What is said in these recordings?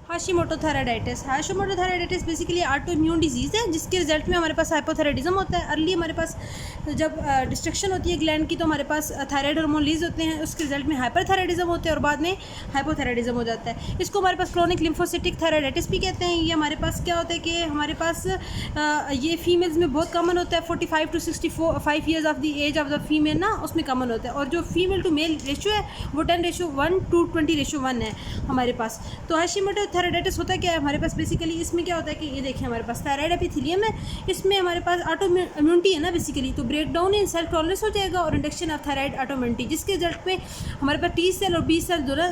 Hashimoto thyroiditis basically auto immune disease है जिसके result में हमारे पास हाइपोथायराइडिज्म होता है। अर्ली हमारे पास जब डिस्ट्रक्शन होती है ग्लैंड की तो हमारे पास थायराइड हार्मोन रिलीज होते हैं, उसके रिजल्ट में हाइपरथायराइडिज्म होते हैं और बाद में हाइपोथायराइडिज्म हो जाता है। इसको हमारे पास क्रोनिक लिम्फोसिटिक थायराइडाइटिस भी कहते हैं। ये हमारे पास क्या होता है कि हमारे पास ये फीमेल्स में बहुत कॉमन होता है। 45 to 65 years of the age of the female ना उसमें कॉमन होता है, और जो फीमेल टू मेल रेशो है वो 10:1 है हमारे पास। तो हाशिमोटो थायराइडाइटिस होता क्या है हमारे पास बेसिकली, इसमें क्या होता है कि ये देखिए हमारे पास थायराइड एपिथेलियम है, इसमें हमारे पास ऑटो इम्यूनिटी है ना बेसिकली, तो break down in self tolerance हो जाएगा और induction of thyroid autoimmunity, जिसके रिजल्ट में हमारे पास टी सेल और बी सेल दोनों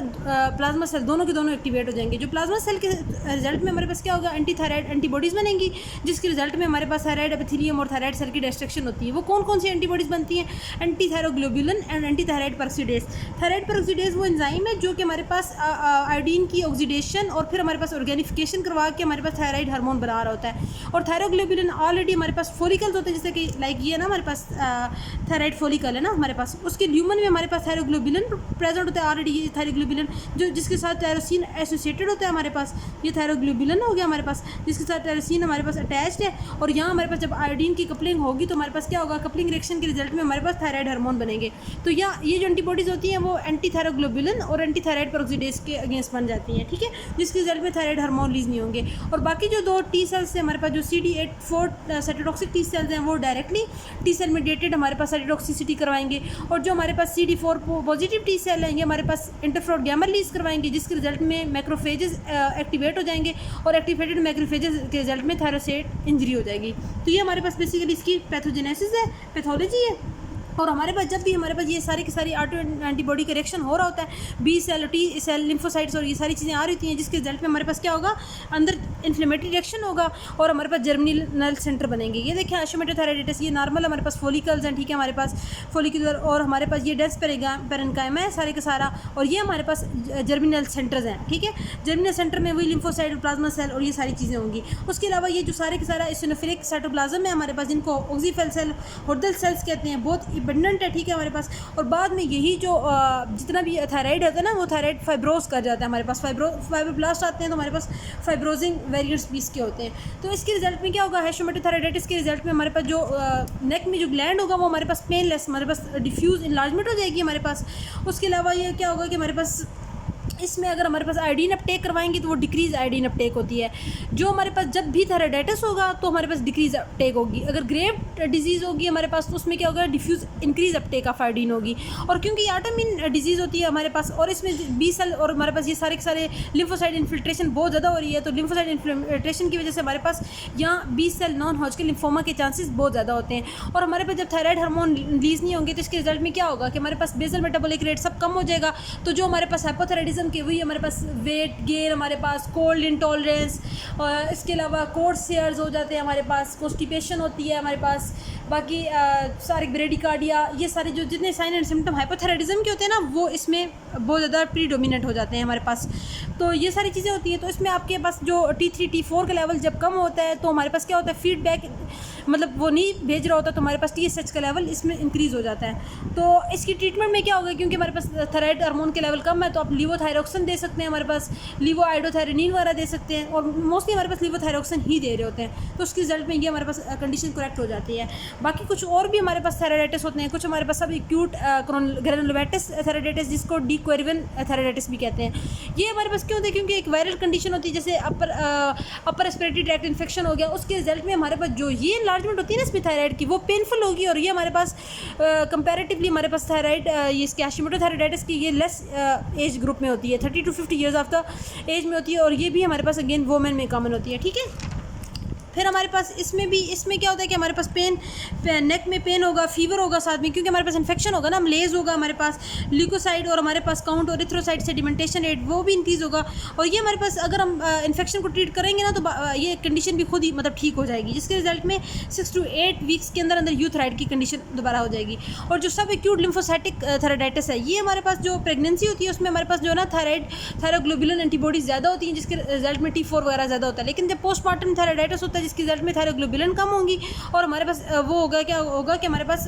प्लाज्मा सेल दोनों के दोनों एक्टिवेट हो जाएंगे। जो प्लाज्मा सेल के रिजल्ट में हमारे पास क्या होगा, एंटी थायराइड एंटीबॉडीज़ बनेंगी, जिसके रिजल्ट में हमारे पास थायराइड एपिथेलियम और थायराइड सेल की डिस्ट्रक्शन होती है। वो कौन कौन सी एंटीबॉडीज़ बनती हैं, anti thyroglobulin and anti thyroid peroxidase. Thyroid peroxidase वो एंजाइम है जो कि हमारे पास आयोडीन की ऑक्सीडेशन और फिर हमारे पास ऑर्गेनिफिकेशन करवा के हमारे पास थायराइड हार्मोन बना रहा होता है। और थायरोग्लोबुलिन ऑलरेडी हमारे पास फोलिकल्स होते हैं, जैसे कि लाइक ये ना हमारे पास थायराइड फोलिकल है ना हमारे पास, उसके ल्यूमन में हमारे पास थायरोग्लोबुलिन प्रेजेंट होता है ऑलरेडी। ये थायरोग्लोबुलिन जो जिसके साथ टायरोसिन एसोसिएटेड होता है हमारे पास, ये थायरोग्लोबुलिन हो गया हमारे पास, जिसके साथ टायरोसिन हमारे पास अटैच्ड है। और यहाँ हमारे पास जब आयोडीन की कपलिंग होगी तो हमारे पास क्या होगा, कपलिंग रिएक्शन के रिजल्ट में हमारे पास थायराइड हार्मोन बनेंगे। तो ये जो एंटीबॉडीज़ होती हैं वो एंटी थायरोग्लोबुलिन और एंटी थायराइड पेरोक्सिडेज के अगेंस्ट बन जाती हैं, ठीक है, जिसके रिजल्ट में थायराइड हार्मोन रिलीज नहीं होंगे। और बाकी जो दो टी सेल्स हैं हमारे पास, जो CD8 साइटोटॉक्सिक टी सेल्स हैं, वो डायरेक्टली टी सेल मीडिएटेड हमारे पास साइटोटॉक्सिसिटी करवाएंगे। और जो हमारे पास CD4 पॉजिटिव टी सेल हैं, ये हमारे पास इंटरफ्रोन गैमा रिलीज करवाएंगे, जिसके रिजल्ट में मैक्रोफेजेस एक्टिवेट हो जाएंगे और एक्टिवेटेड मैक्रोफेजेस के रिजल्ट में थायरोसाइट इंजरी हो जाएगी। तो ये हमारे पास बेसिकली इसकी पैथोजेनेसिस है, पैथोलॉजी है। और हमारे पास जब भी हमारे पास ये सारी की सारी ऑटो एंटीबॉडी का रिएक्शन हो रहा होता है, B cell T cell lymphocytes और ये सारी चीज़ें आ रही होती हैं, जिसके रिजल्ट में हमारे पास क्या होगा, अंदर इन्फ्लेमेटरी रिएक्शन होगा और हमारे पास जर्मिनल सेंटर बनेंगे। ये देखिए हाशिमोटो थायराइडाइटिस, ये नॉर्मल हमारे पास फोलिकल्स हैं, ठीक है, हमारे पास फोलिकुलर, और हमारे पास ये डेंस पेरेन्काइमा है सारे का सारा, और ये हमारे पास जर्मिनल सेंटर्स हैं, ठीक है। जर्मिनल सेंटर में वही लिम्फोसाइट, प्लाज्मा सेल और ये सारी चीज़ें होंगी। उसके अलावा ये जो सारे का सारा इसिनोफिलिक साइटोप्लाज्म है हमारे पास, जिनको ऑक्सीफेल सेल, होर्डल सेल्स कहते हैं, बहुत एबंडेंट है, ठीक है हमारे पास। और बाद में यही जो जितना भी थायराइड होता है ना, वो थायराइड फाइब्रोज कर जाता है हमारे पास, फाइब्रोब्लास्ट आते हैं तो हमारे पास फाइब्रोजिंग वेरिएंट्स भी इसके होते हैं। तो इसके रिजल्ट में क्या होगा, हाशिमोटो थायराइडाइटिस के रिजल्ट में हमारे पास जो नेक में जो ग्लैंड होगा वो हमारे पास पेनलेस, हमारे पास डिफ्यूज इनलार्जमेंट हो जाएगी हमारे पास। उसके अलावा ये क्या होगा कि हमारे पास इसमें अगर हमारे पास आयोडीन अपटेक करवाएंगे तो वो डिक्रीज आयोडीन अपटेक होती है। जो हमारे पास जब भी थायराइडाइटिस होगा तो हमारे पास डिक्रीज अपटेक होगी। अगर ग्रेव डिजीज़ होगी हमारे पास तो उसमें क्या होगा, diffuse increase uptake of iodine होगी। और क्योंकि ऑटोइम्यून डिजीज़ होती है हमारे पास, और इसमें बी सेल और हमारे पास ये सारे के सारे लिम्फोसाइट इन्फिल्ट्रेशन बहुत ज़्यादा हो रही है, तो लिम्फोसाइट इन्फिल्ट्रेशन की वजह से हमारे पास यहाँ B cell non Hodgkin lymphoma के चांसेस बहुत ज़्यादा होते हैं। और हमारे पास जब थायराइड हार्मोन रिलीज नहीं होंगे तो इसके रिजल्ट में क्या होगा कि हमारे पास बेसल मेटाबॉलिक रेट सब कम हो जाएगा। तो जो हमारे पास हाइपोथायराइडिज्म के वही हमारे पास वेट गेन, हमारे पास कोल्ड इंटॉलरेंस, और इसके अलावा कोर्ट सेयर्स हो जाते हैं हमारे पास, कॉन्स्टिपेशन होती है हमारे पास, बाकी सारे ब्रेडिकार्डिया, ये सारे जो जितने साइन एंड सिम्टम हाइपोथायराइडिज्म के होते हैं ना वो इसमें बहुत ज़्यादा प्रीडोमिनेंट हो जाते हैं हमारे पास। तो ये सारी चीज़ें होती हैं। तो इसमें आपके पास जो T3 T4 का लेवल जब कम होता है तो हमारे पास क्या होता है, फीडबैक मतलब वो नहीं भेज रहा होता, तो हमारे पास TSH का लेवल इसमें इंक्रीज़ हो जाता है। तो इसकी ट्रीटमेंट में क्या होगा, क्योंकि हमारे पास थायराइड हार्मोन के लेवल कम है तो आप लीवोथायरोक्सिन दे सकते हैं, हमारे पास लीवोआइडोथायरोनिन वगैरह दे सकते हैं, और मोस्टली हमारे पास लीवोथायरोक्सिन ही दे रहे होते हैं। तो उसके रिजल्ट में ये हमारे पास कंडीशन करेक्ट हो जाती है। बाकी कुछ और भी हमारे पास थायराइडाइटिस होते हैं, कुछ हमारे पास सब एक्यूट ग्रेनुलोमैटस थायराइडाइटिस, जिसको डिक्वेरिवन थायराइडाइटिस भी कहते हैं। ये हमारे पास क्यों होता है, क्योंकि एक वायरल कंडीशन होती है, जैसे अपर रेस्पिरेटरी ट्रैक्ट इन्फेक्शन हो गया, उसके रिजल्ट में हमारे पास जो ये इनलार्जमेंट होती है ना इसमें थायराइड की, वो पेनफुल होगी। और ये हमारे पास कंपैरेटिवली हमारे पास थायराइड ये इसके हाशिमोटो थायराइडाइटिस की ये लेस एज ग्रुप में होती है, 30 to 50 years of the age में होती है, और ये भी हमारे पास अगेन वोमेन में कॉमन होती है, ठीक है। फिर हमारे पास इसमें क्या होता है कि हमारे पास नेक में पेन होगा, फीवर होगा साथ में, क्योंकि हमारे पास इन्फेक्शन होगा ना, मलेज होगा हमारे पास, ल्यूकोसाइड और हमारे पास काउंट और इथ्रोसाइड सेडिमेंटेशन रेट वो भी इंक्रीज़ होगा। और ये हमारे पास अगर हम इन्फेक्शन को ट्रीट करेंगे ना तो ये कंडीशन भी खुद ही मतलब ठीक हो जाएगी, जिसके रिजल्ट में 6 to 8 वीक्स के अंदर यूथराइड की कंडीशन दोबारा हो जाएगी। और जो सब एक्यूट लिम्फोसाइटिक थायराइडाइटिस है, ये हमारे पास जो प्रेगनेंसी होती है उसमें हमारे पास जो है ना थायरोग्लोबुलिन एंटीबॉडीज ज़्यादा होती हैं, जिसके रिजल्ट में T4 वगैरह ज़्यादा होता है। लेकिन जब पोस्टमार्टम थायराइडाइटिस होता है जिसके रिजल्ट में थायरोग्लोबुलिन कम होंगी और हमारे पास वो होगा, क्या होगा कि हमारे पास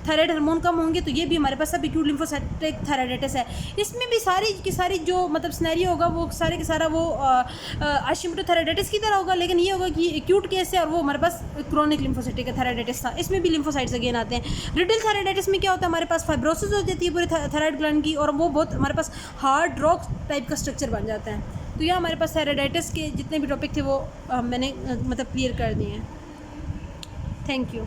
थायराइड हार्मोन कम होंगे, तो ये भी हमारे पास सब एक्यूट लिम्फोसाइटिक थायराइडाइटिस है। इसमें भी सारी की सारी जो मतलब सिनेरियो होगा वो सारे के सारा वो हाशिमोटो थायराइडाइटिस की तरह होगा, लेकिन ये होगा कि एक्यूट केस है और वो हमारे पास क्रोनिक लिम्फोसाइटिक थायराइडाइटिस था। इसमें भी लिम्फोसाइट्स अगेन आते हैं। रिडल थायराइडाइटिस में क्या होता है, हमारे पास फाइब्रोसिस हो जाती है पूरे थायराइड ग्लैंड की और वो बहुत हमारे पास हार्ड रॉक टाइप का स्ट्रक्चर बन जाता है। तो यह हमारे पास थायराइडाइटिस के जितने भी टॉपिक थे वो मैंने मतलब क्लियर कर दिए हैं। Thank you.